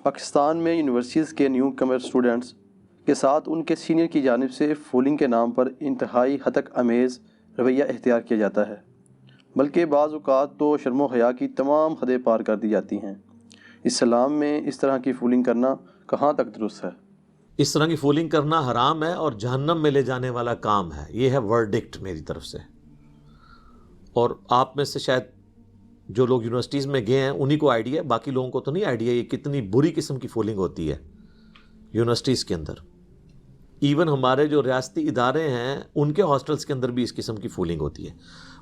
پاکستان میں یونیورسٹیز کے نیو کمر اسٹوڈنٹس کے ساتھ ان کے سینئر کی جانب سے فولنگ کے نام پر انتہائی ہتک امیز رویہ اختیار کیا جاتا ہے، بلکہ بعض اوقات تو شرم و حیا کی تمام حدیں پار کر دی جاتی ہیں۔ اسلام میں اس طرح کی فولنگ کرنا کہاں تک درست ہے؟ اس طرح کی فولنگ کرنا حرام ہے اور جہنم میں لے جانے والا کام ہے۔ یہ ہے ورڈکٹ میری طرف سے، اور آپ میں سے شاید جو لوگ یونیورسٹیز میں گئے ہیں انہی کو آئیڈیا ہے، باقی لوگوں کو تو نہیں آئیڈیا یہ کتنی بری قسم کی فولنگ ہوتی ہے یونیورسٹیز کے اندر۔ ایون ہمارے جو ریاستی ادارے ہیں ان کے ہاسٹلس کے اندر بھی اس قسم کی فولنگ ہوتی ہے،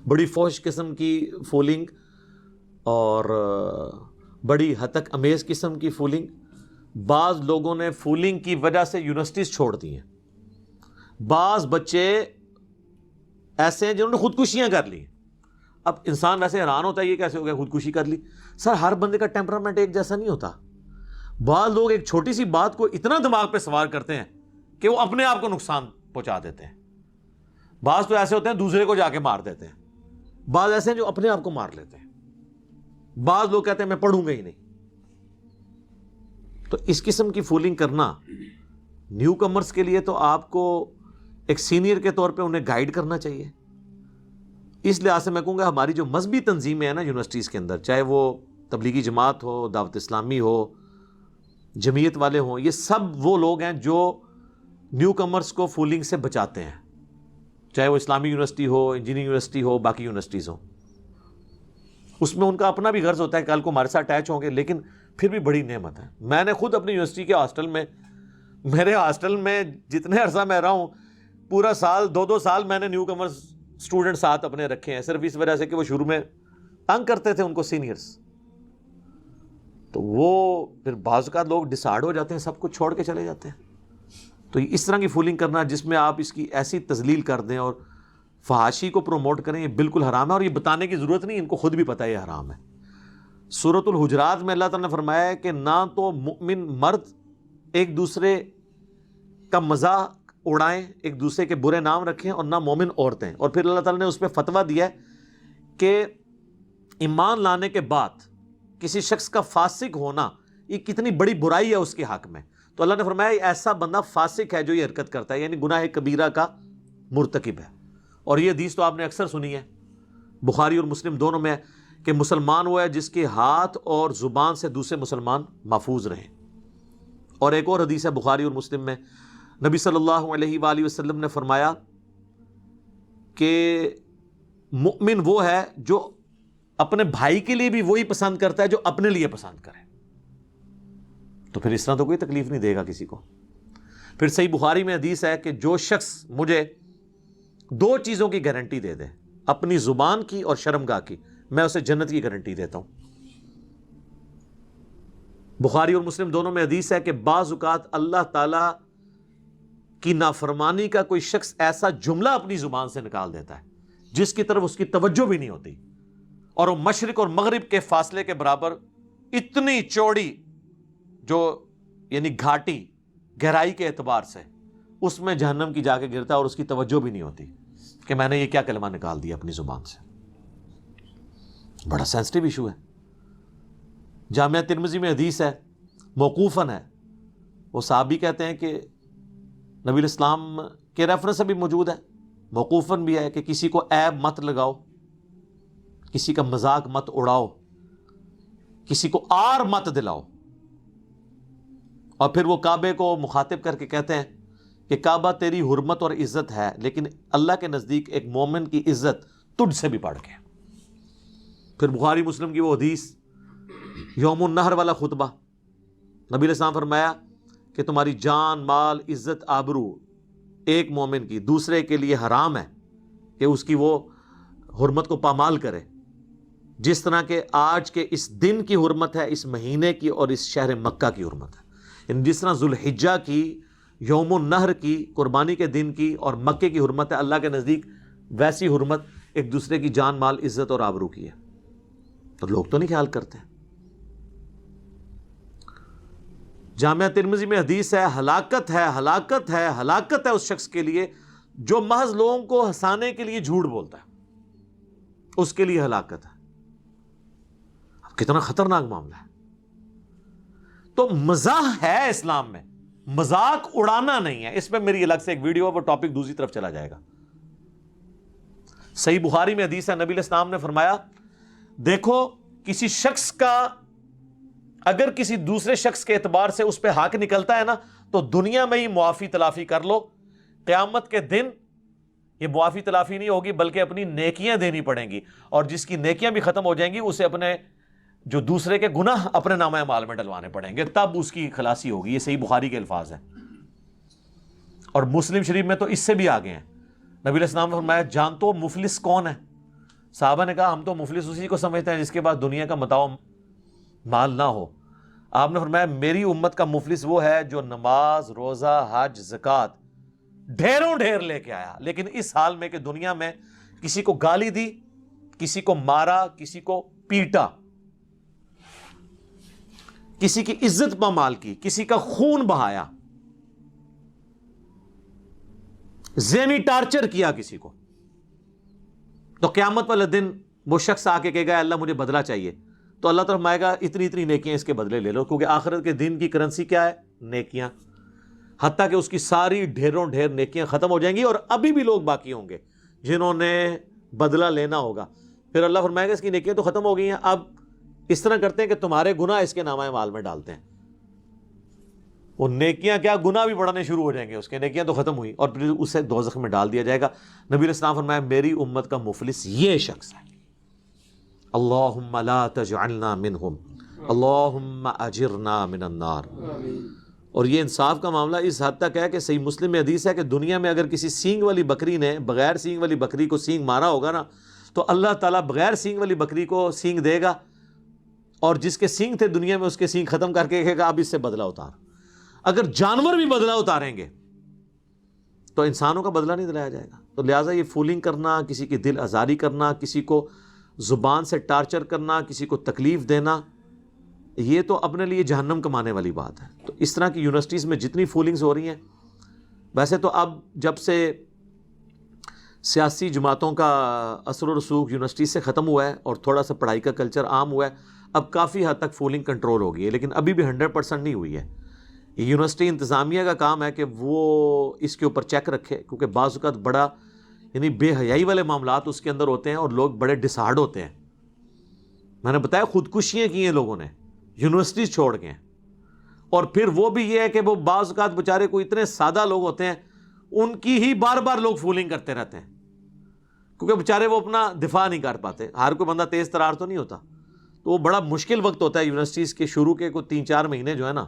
بڑی فحش قسم کی فولنگ اور بڑی ہتک امیز قسم کی فولنگ۔ بعض لوگوں نے فولنگ کی وجہ سے یونیورسٹیز چھوڑ دی ہیں، بعض بچے ایسے ہیں جنہوں نے خودکشیاں کر لی۔ اب انسان ویسے حیران ہوتا ہے یہ کیسے ہو گیا خودکشی کر لی؟ سر ہر بندے کا ٹیمپرامنٹ ایک جیسا نہیں ہوتا۔ بعض لوگ ایک چھوٹی سی بات کو اتنا دماغ پہ سوار کرتے ہیں کہ وہ اپنے آپ کو نقصان پہنچا دیتے ہیں۔ بعض تو ایسے ہوتے ہیں دوسرے کو جا کے مار دیتے ہیں، بعض ایسے ہیں جو اپنے آپ کو مار لیتے ہیں، بعض لوگ کہتے ہیں میں پڑھوں گا ہی نہیں۔ تو اس قسم کی فولنگ کرنا نیو کمرز کے لیے تو آپ کو ایک سینئر کے طور پہ انہیں گائیڈ کرنا چاہیے۔ اس لحاظ سے میں کہوں گا ہماری جو مذہبی تنظیمیں ہیں نا یونیورسٹیز کے اندر، چاہے وہ تبلیغی جماعت ہو، دعوت اسلامی ہو، جمعیت والے ہوں، یہ سب وہ لوگ ہیں جو نیو کمرز کو فولنگ سے بچاتے ہیں، چاہے وہ اسلامی یونیورسٹی ہو، انجینئرنگ یونیورسٹی ہو، باقی یونیورسٹیز ہوں۔ اس میں ان کا اپنا بھی غرض ہوتا ہے کل کو ہمارے ساتھ اٹیچ ہوں گے، لیکن پھر بھی بڑی نعمت ہے۔ میں نے خود اپنی یونیورسٹی کے ہاسٹل میں، میرے ہاسٹل میں جتنے عرصہ میں رہا ہوں، پورا سال 2 سال میں نے نیو کمرز اسٹوڈنٹ ساتھ اپنے رکھے ہیں، صرف اس وجہ سے کہ وہ شروع میں تنگ کرتے تھے ان کو سینئرز، تو وہ پھر بعض اوقات لوگ ڈسارڈ ہو جاتے ہیں، سب کچھ چھوڑ کے چلے جاتے ہیں۔ تو اس طرح کی فولنگ کرنا جس میں آپ اس کی ایسی تذلیل کر دیں اور فحاشی کو پروموٹ کریں، یہ بالکل حرام ہے، اور یہ بتانے کی ضرورت نہیں، ان کو خود بھی پتہ ہے یہ حرام ہے۔ سورۃ الحجرات میں اللہ تعالیٰ نے فرمایا ہے کہ نہ تو مؤمن مرد ایک دوسرے کا مذاق اڑائیں، ایک دوسرے کے برے نام رکھیں، اور نہ مومن عورتیں۔ اور پھر اللہ تعالیٰ نے اس پہ فتویٰ دیا ہے کہ ایمان لانے کے بعد کسی شخص کا فاسق ہونا یہ کتنی بڑی برائی ہے اس کے حق میں۔ تو اللہ نے فرمایا ایسا بندہ فاسق ہے جو یہ حرکت کرتا ہے، یعنی گناہ کبیرہ کا مرتکب ہے۔ اور یہ حدیث تو آپ نے اکثر سنی ہے، بخاری اور مسلم دونوں میں، کہ مسلمان وہ ہے جس کے ہاتھ اور زبان سے دوسرے مسلمان محفوظ رہیں۔ اور ایک اور حدیث ہے بخاری اور مسلم میں، نبی صلی اللہ علیہ وآلہ وسلم نے فرمایا کہ مؤمن وہ ہے جو اپنے بھائی کے لیے بھی وہی پسند کرتا ہے جو اپنے لیے پسند کرے۔ تو پھر اس طرح تو کوئی تکلیف نہیں دے گا کسی کو۔ پھر صحیح بخاری میں حدیث ہے کہ جو شخص مجھے 2 چیزوں کی گارنٹی دے دے، اپنی زبان کی اور شرمگاہ کی، میں اسے جنت کی گارنٹی دیتا ہوں۔ بخاری اور مسلم دونوں میں حدیث ہے کہ بعض اوقات اللہ تعالی کی نافرمانی کا کوئی شخص ایسا جملہ اپنی زبان سے نکال دیتا ہے جس کی طرف اس کی توجہ بھی نہیں ہوتی، اور وہ مشرق اور مغرب کے فاصلے کے برابر اتنی چوڑی، جو یعنی گھاٹی گہرائی کے اعتبار سے، اس میں جہنم کی جا کے گرتا ہے، اور اس کی توجہ بھی نہیں ہوتی کہ میں نے یہ کیا کلمہ نکال دیا اپنی زبان سے۔ بڑا سینسٹیو ایشو ہے۔ جامعہ ترمذی میں حدیث ہے، موقوفاً ہے، وہ صحابی کہتے ہیں کہ نبی الاسلام کے ریفرنس سے بھی موجود ہے، موقوفاً بھی ہے، کہ کسی کو عیب مت لگاؤ، کسی کا مذاق مت اڑاؤ، کسی کو آر مت دلاؤ۔ اور پھر وہ کعبے کو مخاطب کر کے کہتے ہیں کہ کعبہ تیری حرمت اور عزت ہے، لیکن اللہ کے نزدیک ایک مومن کی عزت تجھ سے بھی بڑھ کے۔ پھر بخاری مسلم کی وہ حدیث، یوم النحر والا خطبہ، نبی علیہ السلام فرمایا کہ تمہاری جان، مال، عزت، آبرو ایک مومن کی دوسرے کے لیے حرام ہے کہ اس کی وہ حرمت کو پامال کرے، جس طرح کہ آج کے اس دن کی حرمت ہے، اس مہینے کی اور اس شہر مکہ کی حرمت ہے۔ یعنی جس طرح ذوالحجہ کی، یوم النحر کی، قربانی کے دن کی اور مکے کی حرمت ہے اللہ کے نزدیک، ویسی حرمت ایک دوسرے کی جان، مال، عزت اور آبرو کی ہے۔ تو لوگ تو نہیں خیال کرتے۔ جامعہ ترمذی میں حدیث ہے، ہلاکت ہے، ہلاکت ہے، ہلاکت ہے اس شخص کے لیے جو محض لوگوں کو ہنسانے کے لیے جھوٹ بولتا ہے، اس کے لیے ہلاکت ہے۔ کتنا خطرناک معاملہ ہے۔ تو مزاح ہے اسلام میں، مذاق اڑانا نہیں ہے. اس پہ میری الگ سے ایک ویڈیو ہے، وہ ٹاپک دوسری طرف چلا جائے گا. صحیح بخاری میں حدیث ہے، نبی علیہ السلام نے فرمایا دیکھو کسی شخص کا اگر کسی دوسرے شخص کے اعتبار سے اس پہ حق نکلتا ہے نا تو دنیا میں ہی معافی تلافی کر لو، قیامت کے دن یہ معافی تلافی نہیں ہوگی بلکہ اپنی نیکیاں دینی پڑیں گی، اور جس کی نیکیاں بھی ختم ہو جائیں گی اسے اپنے جو دوسرے کے گناہ اپنے نامہ اعمال میں ڈلوانے پڑیں گے، تب اس کی خلاصی ہوگی. یہ صحیح بخاری کے الفاظ ہیں، اور مسلم شریف میں تو اس سے بھی آگے ہیں. نبی علیہ السلام نے فرمایا جانتے ہو مفلس کون ہے؟ صحابہ نے کہا ہم تو مفلس اسی کو سمجھتے ہیں جس کے پاس دنیا کا متاع مال نہ ہو. آپ نے فرمایا میری امت کا مفلس وہ ہے جو نماز، روزہ، حج، زکوٰۃ ڈھیروں ڈھیر لے کے آیا، لیکن اس حال میں کہ دنیا میں کسی کو گالی دی، کسی کو مارا، کسی کو پیٹا، کسی کی عزت پامال کی، کسی کا خون بہایا، ذہنی ٹارچر کیا کسی کو. تو قیامت والے دن وہ شخص آ کے کہے گا اللہ مجھے بدلہ چاہیے، تو اللہ تعالیٰ فرمائے گا اتنی اتنی نیکیاں اس کے بدلے لے لو، کیونکہ آخرت کے دن کی کرنسی کیا ہے؟ نیکیاں. حتیٰ کہ اس کی ساری ڈھیروں ڈھیر نیکیاں ختم ہو جائیں گی اور ابھی بھی لوگ باقی ہوں گے جنہوں نے بدلہ لینا ہوگا. پھر اللہ فرمائے گا اس کی نیکیاں تو ختم ہو گئی ہیں، اب اس طرح کرتے ہیں کہ تمہارے گناہ اس کے نامہ اعمال میں ڈالتے ہیں. وہ نیکیاں کیا گناہ بھی بڑھانے شروع ہو جائیں گے، اس کے نیکیاں تو ختم ہوئی اور پھر اسے دوزخ میں ڈال دیا جائے گا. نبی علیہ السلام فرمایا میری امت کا مفلس یہ شخص ہے. اللہم لا تجعلنا منہم، اللہم اجرنا من النار. اور یہ انصاف کا معاملہ اس حد تک ہے کہ صحیح مسلم میں حدیث ہے کہ دنیا میں اگر کسی سینگ والی بکری نے بغیر سینگ والی بکری کو سینگ مارا ہوگا نا تو اللہ تعالیٰ بغیر سینگ والی بکری کو سینگ دے گا، اور جس کے سینگ تھے دنیا میں اس کے سینگ ختم کر کے کہے گا اب اس سے بدلہ اتار. اگر جانور بھی بدلہ اتاریں گے تو انسانوں کا بدلہ نہیں دلایا جائے گا. تو لہٰذا یہ فولنگ کرنا، کسی کی دل آزاری کرنا، کسی کو زبان سے ٹارچر کرنا، کسی کو تکلیف دینا، یہ تو اپنے لیے جہنم کمانے والی بات ہے. تو اس طرح کی یونیورسٹیز میں جتنی فولنگز ہو رہی ہیں، ویسے تو اب جب سے سیاسی جماعتوں کا اثر و رسوخ یونیورسٹی سے ختم ہوا ہے اور تھوڑا سا پڑھائی کا کلچر عام ہوا ہے، اب کافی حد تک فولنگ کنٹرول ہو گئی ہے، لیکن ابھی بھی 100% نہیں ہوئی ہے. یہ یونیورسٹی انتظامیہ کا کام ہے کہ وہ اس کے اوپر چیک رکھے، کیونکہ بعض اوقات بڑا یعنی بے حیائی والے معاملات اس کے اندر ہوتے ہیں اور لوگ بڑے ڈسہارڈ ہوتے ہیں. میں نے بتایا خودکشیاں کی ہیں لوگوں نے یونیورسٹیز چھوڑ کے، اور پھر وہ بھی یہ ہے کہ وہ بعض اوقات بیچارے کوئی اتنے سادہ لوگ ہوتے ہیں ان کی ہی بار بار لوگ فولنگ کرتے رہتے ہیں، کیونکہ بیچارے وہ اپنا دفاع نہیں کر پاتے. ہر کوئی بندہ تیز ترار تو نہیں ہوتا، تو وہ بڑا مشکل وقت ہوتا ہے یونیورسٹیز کے شروع کے کوئی 3-4 مہینے جو ہے نا،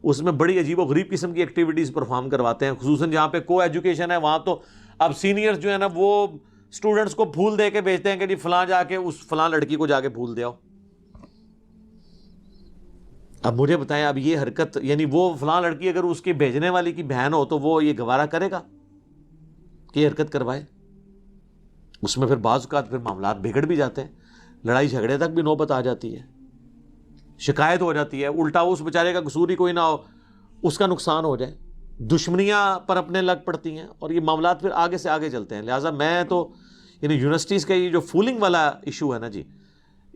اس میں بڑی عجیب و غریب قسم کی ایکٹیویٹیز پرفارم کرواتے ہیں، خصوصاً جہاں پہ کو ایجوکیشن ہے وہاں تو اب سینئرز جو ہے نا وہ اسٹوڈنٹس کو پھول دے کے بھیجتے ہیں کہ جی فلاں جا کے اس فلاں لڑکی کو جا کے پھول دے آؤ. اب مجھے بتائیں اب یہ حرکت یعنی وہ فلاں لڑکی اگر اس کی بھیجنے والی کی بہن ہو تو وہ یہ گوارا کرے گا کہ یہ حرکت کروائے؟ اس میں پھر بعض اوقات پھر معاملات بگڑ بھی جاتے ہیں، لڑائی جھگڑے تک بھی نوبت آ جاتی ہے، شکایت ہو جاتی ہے، الٹا اس بیچارے کا قصور ہی کوئی نہ ہو اس کا نقصان ہو جائے، دشمنیاں پر اپنے لگ پڑتی ہیں اور یہ معاملات پھر آگے سے آگے چلتے ہیں. لہٰذا میں تو یعنی یونیورسٹیز کا یہ جو فولنگ والا ایشو ہے نا جی،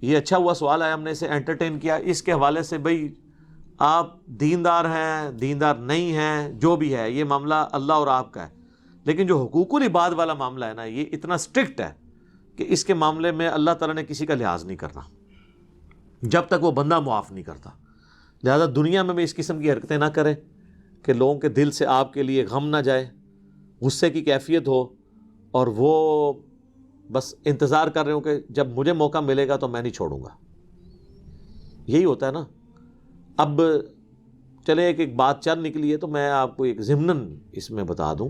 یہ اچھا ہوا سوال آیا، ہم نے اسے انٹرٹین کیا. اس کے حوالے سے بھئی آپ دیندار ہیں دیندار نہیں ہیں جو بھی ہے یہ معاملہ اللہ اور آپ کا ہے، لیکن جو حقوق العباد والا معاملہ ہے نا یہ اتنا سٹرکٹ ہے کہ اس کے معاملے میں اللہ تعالیٰ نے کسی کا لحاظ نہیں کرنا جب تک وہ بندہ معاف نہیں کرتا. لہذا دنیا میں بھی اس قسم کی حرکتیں نہ کریں کہ لوگوں کے دل سے آپ کے لیے غم نہ جائے، غصے کی کیفیت ہو اور وہ بس انتظار کر رہے ہوں کہ جب مجھے موقع ملے گا تو میں نہیں چھوڑوں گا. یہی ہوتا ہے نا. اب چلے ایک بات چل نکلی ہے تو میں آپ کو ایک ضمناً اس میں بتا دوں،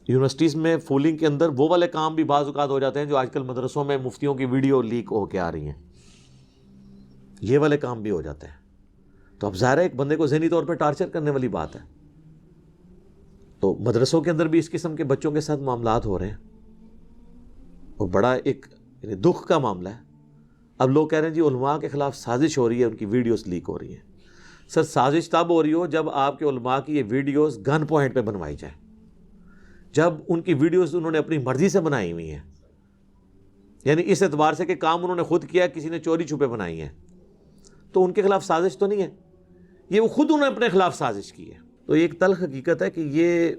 یونیورسٹیز میں فولنگ کے اندر وہ والے کام بھی بعض اوقات ہو جاتے ہیں جو آج کل مدرسوں میں مفتیوں کی ویڈیو لیک ہو کے آ رہی ہیں، یہ والے کام بھی ہو جاتے ہیں. تو اب ظاہر ہے ایک بندے کو ذہنی طور پہ ٹارچر کرنے والی بات ہے. تو مدرسوں کے اندر بھی اس قسم کے بچوں کے ساتھ معاملات ہو رہے ہیں اور بڑا ایک یعنی دکھ کا معاملہ ہے. اب لوگ کہہ رہے ہیں جی علماء کے خلاف سازش ہو رہی ہے، ان کی ویڈیوز لیک ہو رہی ہیں. سر سازش تب ہو رہی ہو جب آپ کے علماء کی یہ ویڈیوز گن پوائنٹ پہ بنوائی جائیں، جب ان کی ویڈیوز انہوں نے اپنی مرضی سے بنائی ہوئی ہیں، یعنی اس اعتبار سے کہ کام انہوں نے خود کیا، کسی نے چوری چھپے بنائی ہیں. تو ان کے خلاف سازش تو نہیں ہے، یہ وہ خود انہوں نے اپنے خلاف سازش کی ہے۔ تو ایک تلخ حقیقت ہے کہ یہ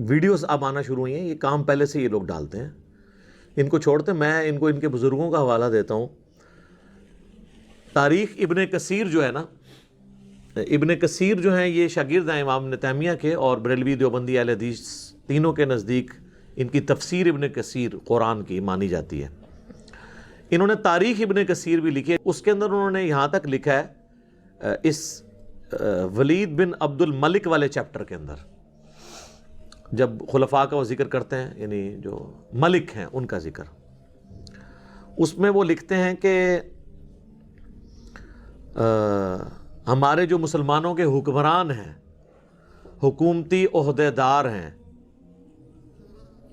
ویڈیوز اب آنا شروع ہوئی ہیں، یہ کام پہلے سے یہ لوگ ڈالتے ہیں، ان کو چھوڑتے ہیں۔ میں ان کو ان کے بزرگوں کا حوالہ دیتا ہوں۔ تاریخ ابن کثیر جو ہے نا، ابن کثیر جو ہیں یہ شاگرد ہیں امام ابن تیمیہ کے، اور بریلوی دیوبندی اہل حدیث تینوں کے نزدیک ان کی تفسیر ابن کثیر قرآن کی مانی جاتی ہے۔ انہوں نے تاریخ ابن کثیر بھی لکھی ہے، اس کے اندر انہوں نے یہاں تک لکھا ہے اس ولید بن عبد الملک والے چیپٹر کے اندر، جب خلفاء کا وہ ذکر کرتے ہیں، یعنی جو ملک ہیں ان کا ذکر، اس میں وہ لکھتے ہیں کہ ہمارے جو مسلمانوں کے حکمران ہیں، حکومتی عہدے دار ہیں،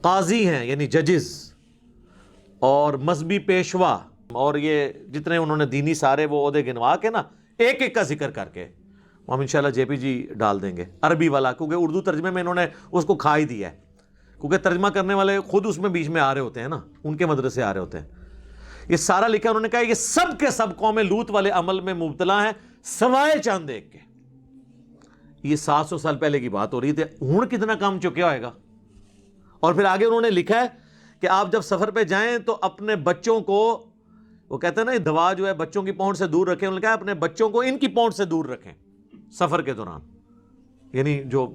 قاضی ہیں یعنی ججز، اور مذہبی پیشوا، اور یہ جتنے انہوں نے دینی سارے وہ عہدے گنوا کے نا ایک ایک کا ذکر کر کے ہم انشاءاللہ جے پی جی ڈال دیں گے عربی والا، کیونکہ اردو ترجمے میں انہوں نے اس کو کھا ہی دیا ہے، کیونکہ ترجمہ کرنے والے خود اس میں بیچ میں آ رہے ہوتے ہیں نا، ان کے مدرسے آ رہے ہوتے ہیں۔ یہ سارا لکھا انہوں نے کہا یہ سب کے سب قوم لوط والے عمل میں مبتلا ہیں سوائے چاند ایک کے۔ یہ 700 سال پہلے کی بات ہو رہی تھی، ہوں کتنا کام چکیا ہوئے گا۔ اور پھر آگے انہوں نے لکھا ہے کہ آپ جب سفر پہ جائیں تو اپنے بچوں کو، وہ کہتے ہیں نا دوا جو ہے بچوں کی پہنچ سے دور رکھیں، انہوں نے کہا اپنے بچوں کو ان کی پہنچ سے دور رکھیں سفر کے دوران، یعنی جو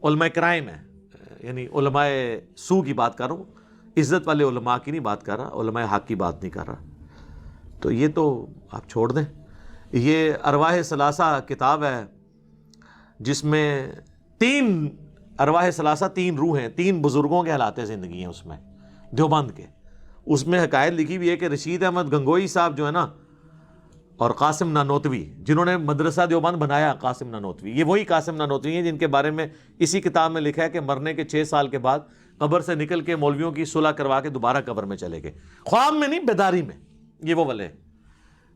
علماء کرائم ہے، یعنی علماء سو کی بات کر رہا ہوں، عزت والے علماء کی نہیں بات کر رہا، علماء حق کی بات نہیں کر رہا۔ تو یہ تو آپ چھوڑ دیں۔ یہ ارواح ثلاثہ کتاب ہے جس میں ارواح ثلاثہ 3 روح ہیں، 3 بزرگوں کے حالات زندگی ہیں اس میں، دیوبند کے۔ اس میں حکایت لکھی ہوئی ہے کہ رشید احمد گنگوئی صاحب جو ہے نا، اور قاسم نانوتوی جنہوں نے مدرسہ دیوبند بنایا، قاسم نانوتوی، یہ وہی قاسم نانوتوی ہیں جن کے بارے میں اسی کتاب میں لکھا ہے کہ مرنے کے 6 سال کے بعد قبر سے نکل کے مولویوں کی صلح کروا کے دوبارہ قبر میں چلے گئے، خواب میں نہیں بیداری میں۔ یہ وہ والے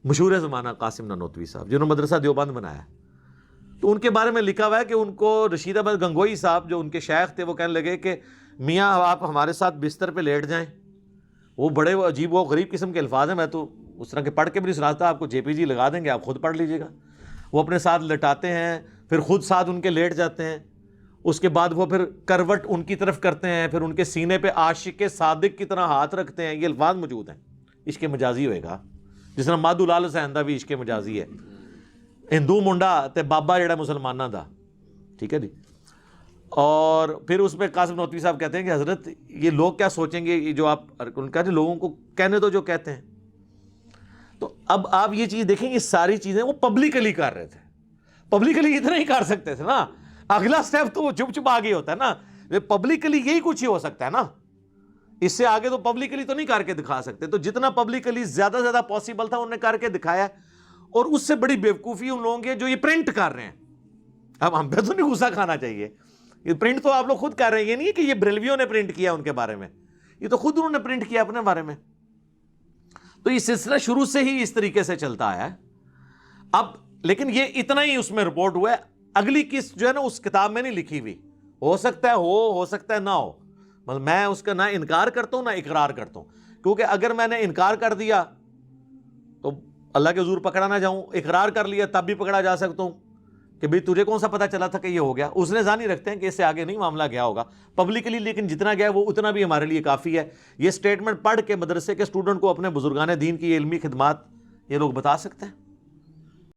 مشہور زمانہ قاسم نانوتوی صاحب جنہوں نے مدرسہ دیوبند بنایا، تو ان کے بارے میں لکھا ہوا ہے کہ ان کو رشید احمد گنگوئی صاحب جو ان کے شیخ تھے وہ کہنے لگے کہ میاں آپ ہمارے ساتھ بستر پہ لیٹ جائیں۔ وہ بڑے عجیب و غریب قسم کے الفاظ ہیں، میں تو اس طرح کے پڑھ کے بھی نہیں سناتا، آپ کو جے پی جی لگا دیں گے، آپ خود پڑھ لیجیے گا۔ وہ اپنے ساتھ لٹاتے ہیں، پھر خود ساتھ ان کے لیٹ جاتے ہیں، اس کے بعد وہ پھر کروٹ ان کی طرف کرتے ہیں، پھر ان کے سینے پہ عاشق صادق کی طرح ہاتھ رکھتے ہیں۔ یہ الفاظ موجود ہیں، عشق مجازی ہوئے گا، جس طرح مادھو لال سہندا بھی عشق مجازی ہے، ہندو منڈا تے بابا جڑا مسلمانہ دا، ٹھیک ہے جی۔ اور پھر اس پہ قاسم نانوتوی صاحب کہتے ہیں کہ حضرت یہ لوگ کیا سوچیں گے، یہ جو آپ ان کا لوگوں کو کہنے دو جو کہتے ہیں۔ تو اب آپ یہ چیز دیکھیں، یہ ساری چیزیں وہ پبلکلی کر رہے تھے، پبلکلی اتنا ہی کر سکتے تھے نا، اگلا سٹیپ تو وہ چپ چپ آگے ہوتا ہے نا، پبلکلی یہی کچھ ہی ہو سکتا ہے نا، اس سے آگے تو پبلکلی تو نہیں کر کے دکھا سکتے۔ تو جتنا پبلکلی زیادہ زیادہ پاسبل تھا انہوں نے کر کے دکھایا ہے، اور اس سے بڑی بیوقوفی ان لوگوں کی جو یہ پرنٹ کر رہے ہیں۔ اب ہم پہ تو نہیں غصہ کھانا چاہیے، یہ پرنٹ تو آپ لوگ خود کر رہے ہیں، یہ نہیں ہے کہ یہ بریلویوں نے پرنٹ کیا ان کے بارے میں، یہ تو خود انہوں نے پرنٹ کیا اپنے بارے میں۔ تو یہ سلسلہ شروع سے ہی اس طریقے سے چلتا آیا ہے۔ اب لیکن یہ اتنا ہی اس میں رپورٹ ہوا ہے، اگلی قسط جو ہے نا اس کتاب میں نہیں لکھی ہوئی، ہو سکتا ہے ہو سکتا ہے نہ ہو، مطلب میں اس کا نہ انکار کرتا ہوں نہ اقرار کرتا ہوں، کیونکہ اگر میں نے انکار کر دیا تو اللہ کے حضور پکڑا نہ جاؤں، اقرار کر لیا تب بھی پکڑا جا سکتا ہوں کہ بھئی تجھے کون سا پتہ چلا تھا کہ یہ ہو گیا۔ اس نے ظاہر رکھتے ہیں کہ اس سے آگے نہیں معاملہ گیا ہوگا پبلکلی، لیکن جتنا گیا وہ اتنا بھی ہمارے لیے کافی ہے۔ یہ سٹیٹمنٹ پڑھ کے مدرسے کے اسٹوڈنٹ کو اپنے بزرگان دین کی علمی خدمات یہ لوگ بتا سکتے ہیں۔